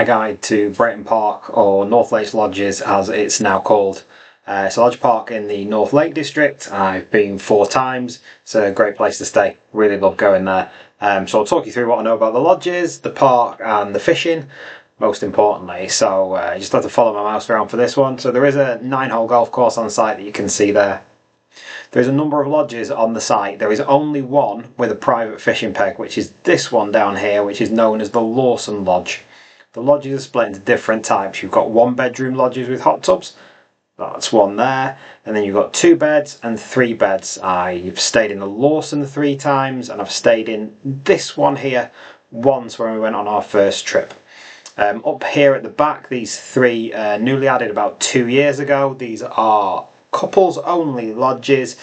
A guide to Brayton Park, or North Lakes Lodges as it's now called. It's a lodge park in the North Lake district. I've been 4 times. It's a great place to stay. Really love going there. So I'll talk you through what I know about the lodges, the park and the fishing, most importantly. So you just have to follow my mouse around for this one. So there is a 9-hole golf course on site that you can see there. There's a number of lodges on the site. There is only one with a private fishing peg, which is this one down here, which is known as the Lawson Lodge. The lodges are split into different types. You've got 1-bedroom lodges with hot tubs. That's one there. And then you've got 2 beds and 3 beds. I've stayed in the Lawson 3 times, and I've stayed in this one here once when we went on our first trip. Up here at the back, these 3 newly added about 2 years ago. These are couples only lodges.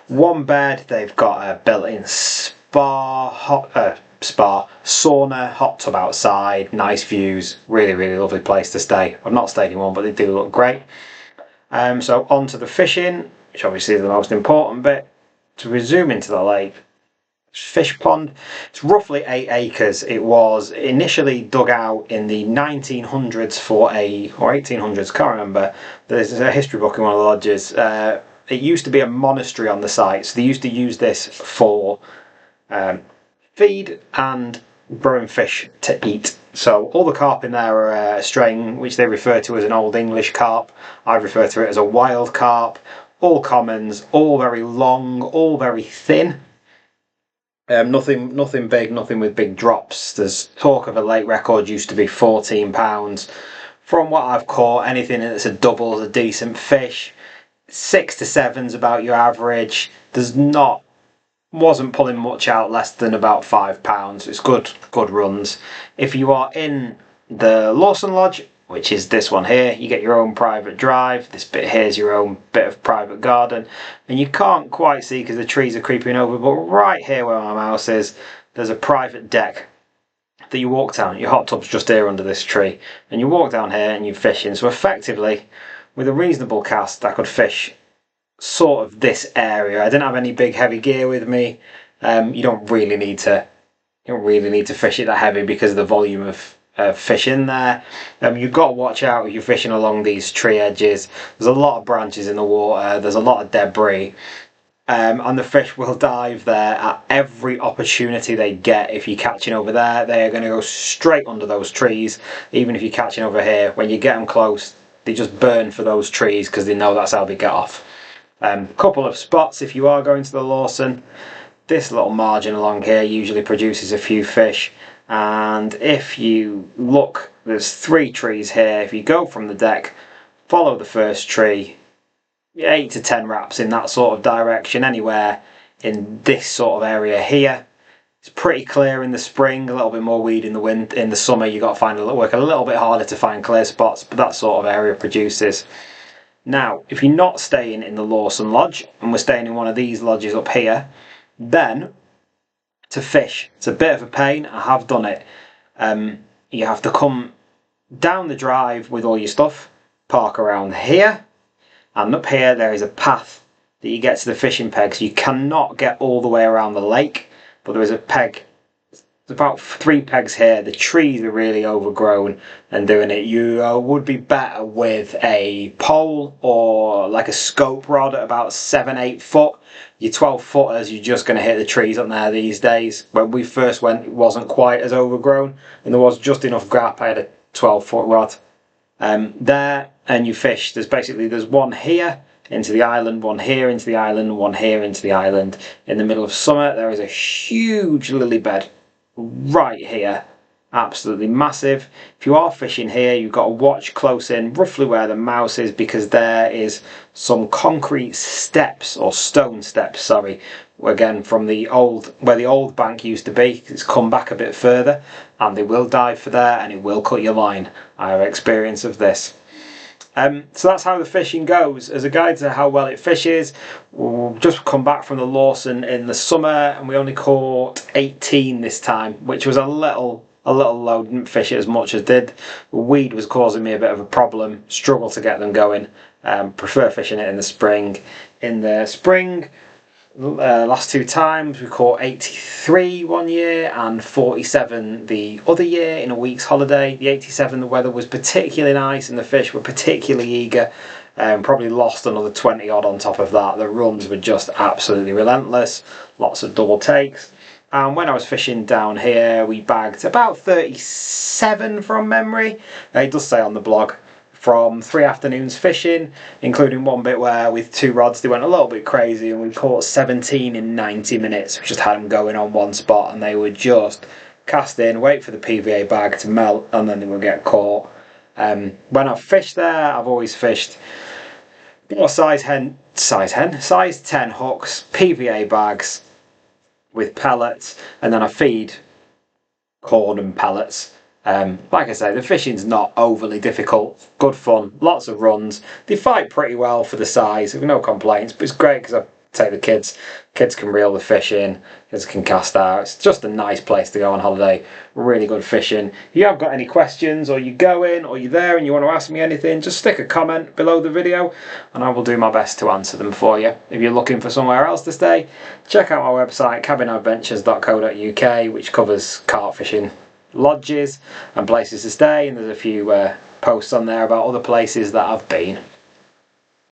1 bed. They've got a built-in sauna, hot tub outside, nice views, really lovely place to stay. I've not stayed in one, but they do look great. So on to the fishing, which obviously is the most important bit. To resume into the lake, fish pond. It's roughly 8 acres. It was initially dug out in the 1900s or 1800s, can't remember. There's a history book in one of the lodges. It used to be a monastery on the site, so they used to use this for feed and growing fish to eat. So all the carp in there are a strain which they refer to as an Old English carp. I refer to it as a wild carp. All commons, all very long, all very thin. Nothing big, nothing with big drops. There's talk of a lake record used to be 14 pounds. From what I've caught, anything that's a double is a decent fish. 6 to 7's about your average. Wasn't pulling much out less than about 5 pounds. It's good runs. If you are in the Lawson Lodge, which is this one here, you get your own private drive. This bit here is your own bit of private garden, and you can't quite see because the trees are creeping over, but right here where my mouse is, there's a private deck that you walk down. Your hot tub's just here under this tree, and you walk down here and you're fishing. So effectively, with a reasonable cast, I could fish sort of this area. I didn't have any big heavy gear with me. You don't really need to fish it that heavy because of the volume of fish in there. You've got to watch out if you're fishing along these tree edges. There's a lot of branches in the water. There's a lot of debris. And the fish will dive there at every opportunity they get. If you're catching over there, they are going to go straight under those trees. Even if you're catching over here, when you get them close, they just burn for those trees because they know that's how they get off. Couple of spots if you are going to the Lawson. This little margin along here usually produces a few fish, and if you look, there's 3 trees here. If you go from the deck, follow the first tree, 8 to 10 wraps in that sort of direction, anywhere in this sort of area here. It's pretty clear in the spring, a little bit more weed in the summer. You've got to work a little bit harder to find clear spots, but that sort of area produces. Now, if you're not staying in the Lawson Lodge, and we're staying in one of these lodges up here, then to fish, it's a bit of a pain. I have done it. You have to come down the drive with all your stuff, park around here, and up here there is a path that you get to the fishing pegs. You cannot get all the way around the lake, but there is a peg. There's about 3 pegs here. The trees are really overgrown and doing it. You would be better with a pole or like a scope rod at about 7-8 foot. Your 12-footers, you're just going to hit the trees on there these days. When we first went, it wasn't quite as overgrown, and there was just enough gap. I had a 12-foot rod there, and you fish. There's one here into the island, one here into the island, one here into the island. In the middle of summer, there is a huge lily bed right here, absolutely massive. If you are fishing here, you've got to watch close in, roughly where the mouse is, because there is some concrete steps, or stone steps, sorry, again from where the old bank used to be. It's come back a bit further, and they will dive for there, and it will cut your line. I have experience of this. So that's how the fishing goes. As a guide to how well it fishes, we'll just come back from the Lawson in the summer, and we only caught 18 this time, which was a little low. Didn't fish it as much as did. Weed was causing me a bit of a problem. Struggle to get them going. Prefer fishing it in the spring. In the spring, Last two times we caught 83 one year and 47 the other year in a week's holiday. The 87, the weather was particularly nice and the fish were particularly eager. Probably lost another 20 odd on top of that. The runs were just absolutely relentless, lots of double takes. And when I was fishing down here, we bagged about 37 from memory. It does say on the blog, from 3 afternoons fishing, including one bit where with 2 rods they went a little bit crazy and we caught 17 in 90 minutes. We just had them going on one spot and they would just cast in, wait for the PVA bag to melt, and then they would get caught. When I've fished there, I've always fished size 10 hooks, PVA bags with pellets, and then I feed corn and pellets. Like I say, the fishing's not overly difficult, good fun, lots of runs. They fight pretty well for the size, no complaints, but it's great because I take the kids can reel the fish in, kids can cast out. It's just a nice place to go on holiday, really good fishing. If you have got any questions, or you're going, or you're there and you want to ask me anything, just stick a comment below the video and I will do my best to answer them for you. If you're looking for somewhere else to stay, check out my website cabinadventures.co.uk, which covers carp fishing lodges and places to stay, and there's a few posts on there about other places that I've been.